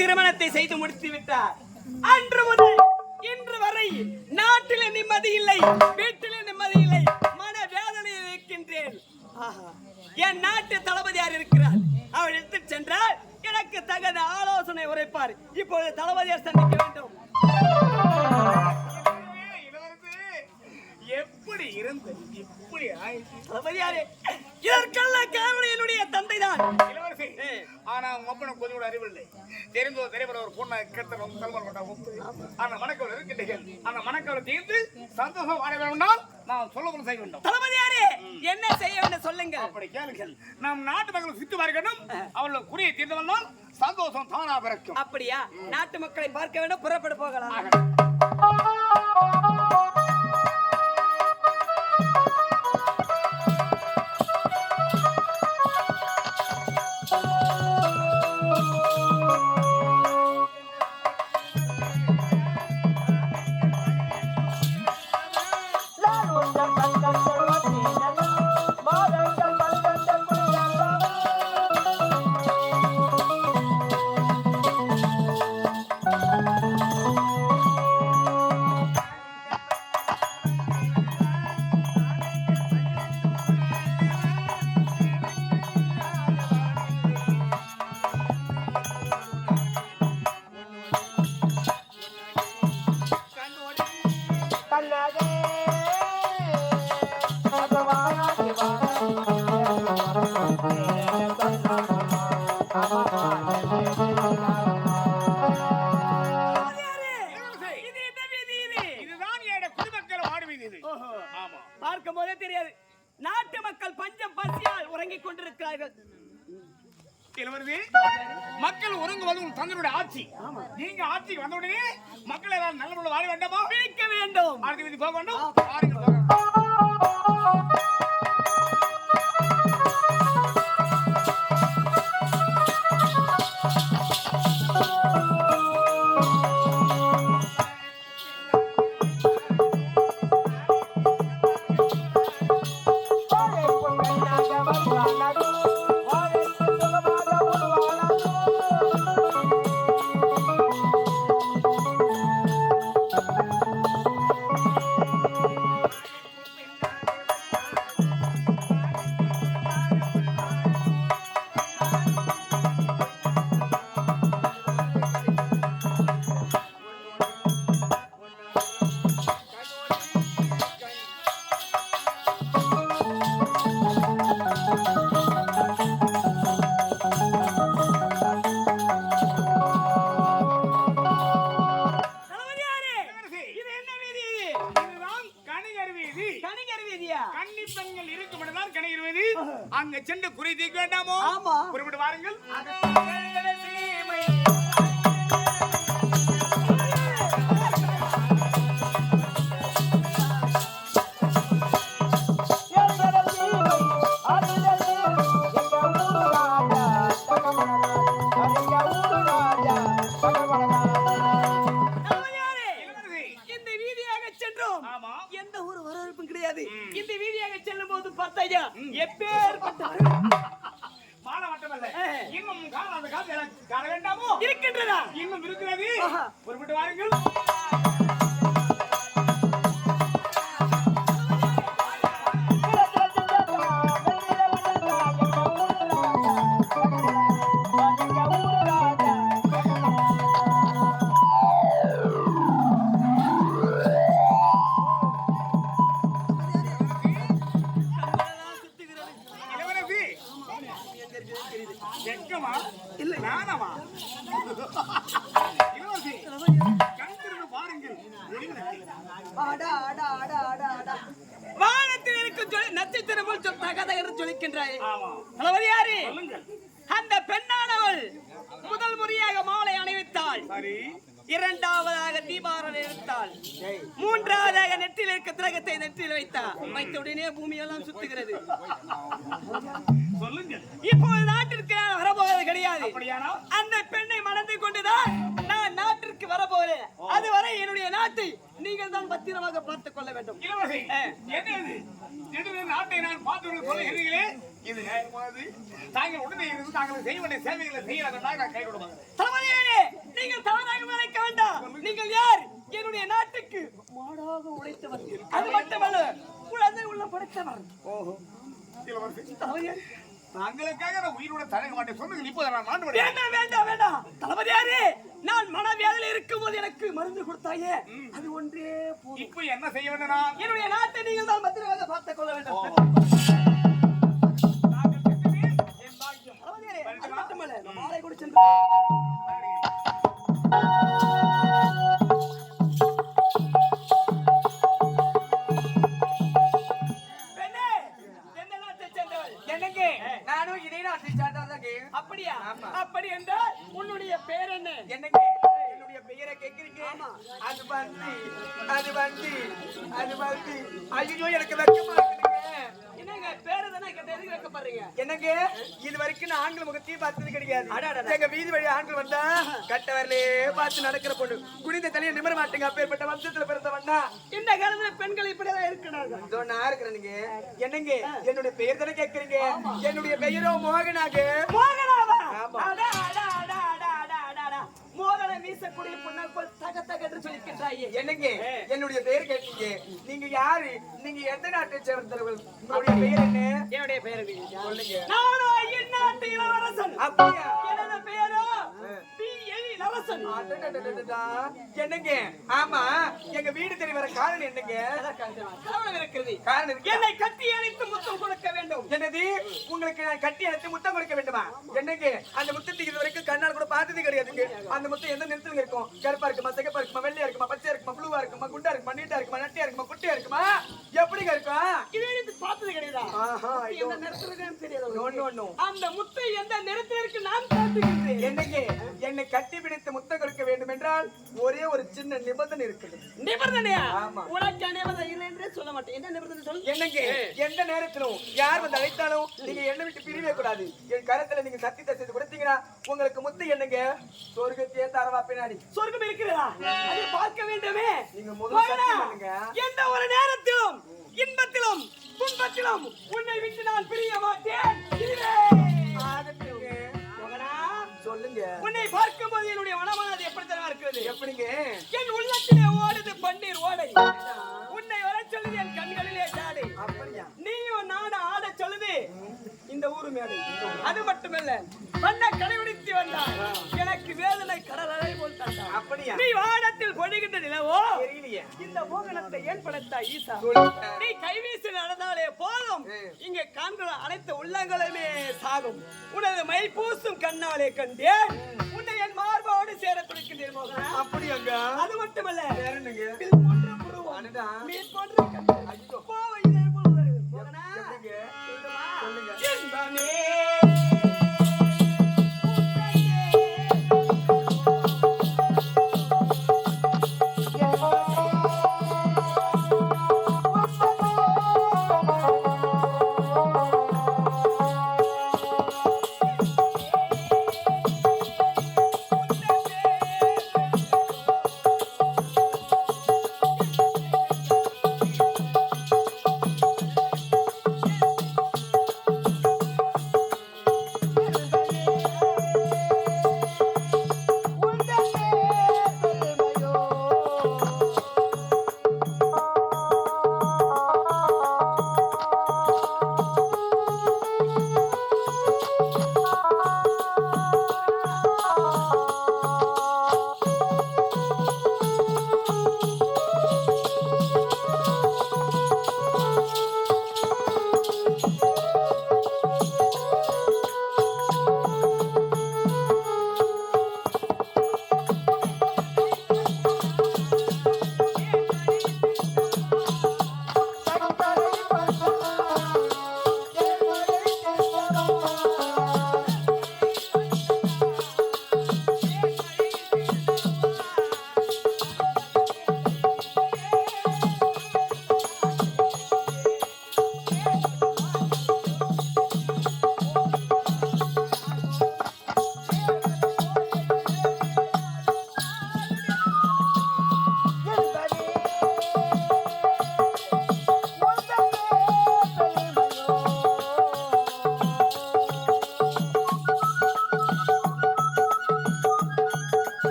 திருமணத்தை செய்து முடித்து விட்டார். அன்று முதல் இன்று வரை நாட்டில நிம்மதி இல்லை, வீட்டில நிம்மதி இல்லை, மன வேதனையில் இருக்கின்றேன். என் நாட்டு தளபதி யார் இருக்கிறார், அவர் எடுத்து சென்றால் எனக்கு தகுந்த ஆலோசனை உரைப்பார். இப்போது தளபதியார் சந்திக்க வேண்டும். எப்படி இருந்து இப்படி தளபதியாரே, இதற்கெல்லாம் காரணம் என்னுடைய தந்தைதான். இளவரசி, ஆனா மப்பன கொஞ்சம் கூட அறிவில்லை. தெரிந்தோ திரைப்பட ஒரு பொண்ணை கேட்ட அந்த மணக்கவள் இருக்கின்றீர்கள். அந்த மணக்கவளை தீர்ந்து சந்தோஷம் வாழ வேண்டும்னால் நான் சொல்ல செய்ய வேண்டும். தளபதியாரே, என்ன செய்ய வேண்டும் சொல்லுங்க. அப்படி கேளுங்கள். நம் நாட்டு மக்கள் சுத்தி பார்க்கணும், அவளை குறியை தீர்ந்து வந்தால் சந்தோஷம் தானா பிறக்கும். அப்படியா? நாட்டு மக்களை பார்க்க வேண்டும், புறப்பட போகலாம். பார்க்கும் போதே தெரியாது, நாட்டு மக்கள் பஞ்சம் பசியால் உறங்கிக் கொண்டிருக்கிறார்கள். மக்கள் உறங்குவது உன் தங்களுடைய ஆட்சி. நீங்க ஆட்சிக்கு வந்த உடனே மக்கள் எல்லாம் நல்ல முறையில் வாழ வேண்டாமா? பிடிக்க வேண்டும். அடுத்த வீதி போக வேண்டும். அங்க சென்று குறி தீர்க்க வேண்டாமோ? குறிப்பிட்டு வாருங்கள். இந்த வீதியாக சென்றோம், எந்த ஒரு வரவேற்பும் கிடையாது. இந்த வீதியாக செல்லும் போது பார்த்தாயா எப்பேற்பட்ட மானவட்டமல்ல, இன்னும் அந்த காலத்தை காண வேண்டாமோ? இருக்கின்றதா? இன்னும் இருக்கிறது. குறிப்பிட்டு வாருங்கள். வானத்தில் இருக்கும் நட்சத்திரம் போல் தகதகன்னு ஜொலிக்கின்றாயே. அந்த பெண்ணானவள் முதல் முறையாக மாலை அணிவித்தாள், இரண்டாவதாக தீபாவளி எடுத்தாள், மூன்றாவதாக நெற்றில் இருக்க திலகத்தை நெற்றில் வைத்த உடனே பூமியெல்லாம் சுத்துகிறது. இப்போது நாட்டிற்கு நான் வரப்போவது கிடையாது. அந்த பெண்ணை மணந்து கொண்டுதான் நான் நாட்டிற்கு வரப்போகிறேன். அதுவரை என்னுடைய நாட்டை நீங்கள் தான் பத்திரமாக பார்த்துக் கொள்ள வேண்டும். நாட்டை நான் பார்த்து சொல்லுகிறீர்களே, இது தாங்கள் உடனே இருந்து தாங்கள் செய்ய வேண்டிய சேவைகளை செய்ய கைவிடுவாங்க. கெட்டவர். ஓஹோ இளவரசி, தளபதியாரே, தங்களுக்காக நான் உயிரோட தரங்க மாட்டேன் சொன்னீங்க. இப்போ நான் மாண்டு விடுறேன். வேண்டாம் வேண்டாம் வேண்டாம் தளபதியாரே, நான் மனவேதனையில் இருக்கும்போது எனக்கு மருந்து கொடுத்தாயே, அது ஒன்றே போதும். இப்போ என்ன செய்ய வேண்டும்? நான் என்னுடைய நாட்டை நீங்கள் தான் பத்திரமாக பார்த்துக் கொள்ள வேண்டும். தாங்கள் சென்றதே என் பாக்கியம். தளபதியாரே, அது மட்டுமல்ல, நான் மாலை கூட சென்று பெண்ணே, எந்த நாட்டை சேர்ந்தவள்? என்னங்க நானும் இதே நாட்டை சார்ந்தவதாங்க. அப்படியா? அப்படி என்றால் உன்னுடைய பேர் என்ன? என்னங்க என்னுடைய பெயரை கேக்குறீங்க? அது வந்து அது வந்து அது வந்து ஐயோ எனக்கு வெக்கமா இருக்குதுங்க. என்னங்க பேரு தானே கேட்ட, எதுக்கு வைக்கப்படுறீங்க? என்னங்க இது வரைக்கும் நான் ஆண்கள் முகத்தையும் பார்த்தது கிடையாது. அடடடட. எங்க வீதி வழி ஆண்கள் வந்தா கட்டவரிலே பார்த்து நடக்கிற பொண்ணு குனிந்த தலையை நிமிர மாட்டேங்க. அப்பேற்பட்ட வம்சத்துல பிறந்தவன்னா இந்த காலத்துல பெண்கள் இப்படிதான் இருக்கிறார்கள். இதோ நான் இருக்கிறேனுங்க. என்னங்க என்னுடைய பெயர் தானே கேக்குறீங்க? என்னுடைய பெயரோ மோகனாக. மோகனாவா? ஆமா. அட, அட, அட, அட, அட, அட, அட. மோகன வீசக்கூடிய பொண்ணால் போல் தக தக என்று சொல்லிக்கின்றாயே. என்னங்க என்னுடைய பெயர் கேட்டீங்க. நீங்க யாரு? நீங்க எந்த நாட்டை சேர்ந்தவர்கள்? உங்களுடைய பெயர் என்ன? என்னுடைய பெயர் சொல்லுங்க. நானோ இந்நாட்டு இளவரசன். அப்படியா? எனது பெயரோ இளவரசன். அடடடடடடா. என்னங்க ஆமா எங்க வீடு தேடி வர காரணம் என்னங்க? கவனம் இருக்கிறது. காரணம் இருக்கு. என்னை கட்டி அணைத்து முத்தம் கொடுக்க வேண்டும். என்னது உங்களுக்கு நான் கட்டி அணைத்து முத்தம் கொடுக்க வேண்டுமா? என்னங்க அந்த முத்தத்துக்கு இது வரைக்கும் கண்ணால் கூட பார்த்ததே கிடையாதுங்க. அந்த முத்தம் எந்த நிறத்துல இருக்கும்? கருப்பா இருக்குமா, சிகப்பா இருக்குமா, வெள்ளையா இருக்குமா, பச்சையா இருக்குமா, ப்ளூவா இருக்குமா, குண்டா இருக்குமா, நீட்டா இருக்குமா, நட்டியா இருக்குமா, குட்டியா இருக்குமா, எப்படிங்க இருக்கும்? இது வரைக்கும் பார்த்தது கிடையாதா? ஆஹா எந்த நிறத்துல இருக்குன்னு தெரியாது. நோ அந்த முத்தை எந்த நிறத்தில் இருக்கு நான் காட்டுகின்றேன். என்னங்க என்னை கட்டி பிடித்து முத்தம் கொடுக்க வேண்டும் என்றால் ஒரே ஒரு சின்ன நிபந்தனை இருக்குது. நிபந்தனையா? ஆமா. உனக்கு நிபந்தனை இல்லை என்றே சொல்ல மாட்டேன். என்ன நிபந்தனை சொல்? என்னங்க எந்த நேரத்திலும் யார் வந்து அழைத்தாலும் நீங்க என்ன விட்டு பிரியவே கூடாது. என் கரத்துல நீங்க சத்தியத்தை செய்து கொடுத்தீங்கன்னா உங்களுக்கு முத்து என்னங்க சொர்க்கத்தையே தரவா பின்னாடி. சொர்க்கம் இருக்கிறதா? அதை பார்க்க வேண்டுமே. நீங்க முதல்ல சத்தியம் பண்ணுங்க. எந்த ஒரு நேரத்திலும் இன்பத்திலும் துன்பத்திலும் உன்னை விட்டு நான் பிரிய மாட்டேன். இதுவே. ஆகட்டுங்க. மகனா, சொல்லுங்க. உன்னை பார்க்கும்போது என்னுடைய மனமானது எப்படி தெரியுமா இருக்கிறது? எப்படிங்க? என் உள்ளத்திலே ஓடுது பன்னீர் ஓடை. உன்னை வர சொல்லுது என் கண்களிலே ஜாடை. அப்படியா? நீயும் நானும் ஆட சொல்லுது இந்த ஊரு மேடை. அது மட்டுமல்ல, வண்ண கடைபிடித்து வந்தார் எனக்கு வேதனை கடல் அலை போல் தந்தார். அப்படியா? நீ வானத்தில் பொழிகின்ற நிலவோ தெரியலையே. இந்த மோகனத்தை ஏன் படைத்தா ஈசா? சொல்லுங்க. நீ கைவீசி நடந்தாலே போதும், இங்கே காண்கிற அனைத்து உள்ளங்களுமே சாகும். உனது மை பூசும் கண்ணாலே கண்டேன் உன்னை என் மார்போடு சேர துடிக்கின்றேன் மோகனா. அப்படியாங்க? அது மட்டுமல்ல, வேற என்னங்க? வில் போன்ற புருவம், அடடா. மீன் போன்ற கண்கள், கோவை இதழ் போல் வருது. மோகனா, எப்படிங்க? சொல்லுமா? சொல்லுங்க. இன்பமே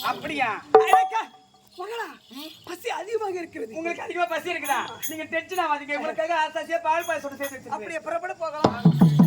அப்படியா? ஐயக்கா, மகளா, பசி அதிகமாக இருக்கிறது. உங்களுக்கு அதிகமா பசி இருக்குதா? நீங்க டென்ஷன் ஆகாதீங்க. உங்களுக்காக ஆசாசியா பால் பாயசம் சேர்த்து வச்சிருக்கேன். அப்படியே புறப்பட போகலாம்.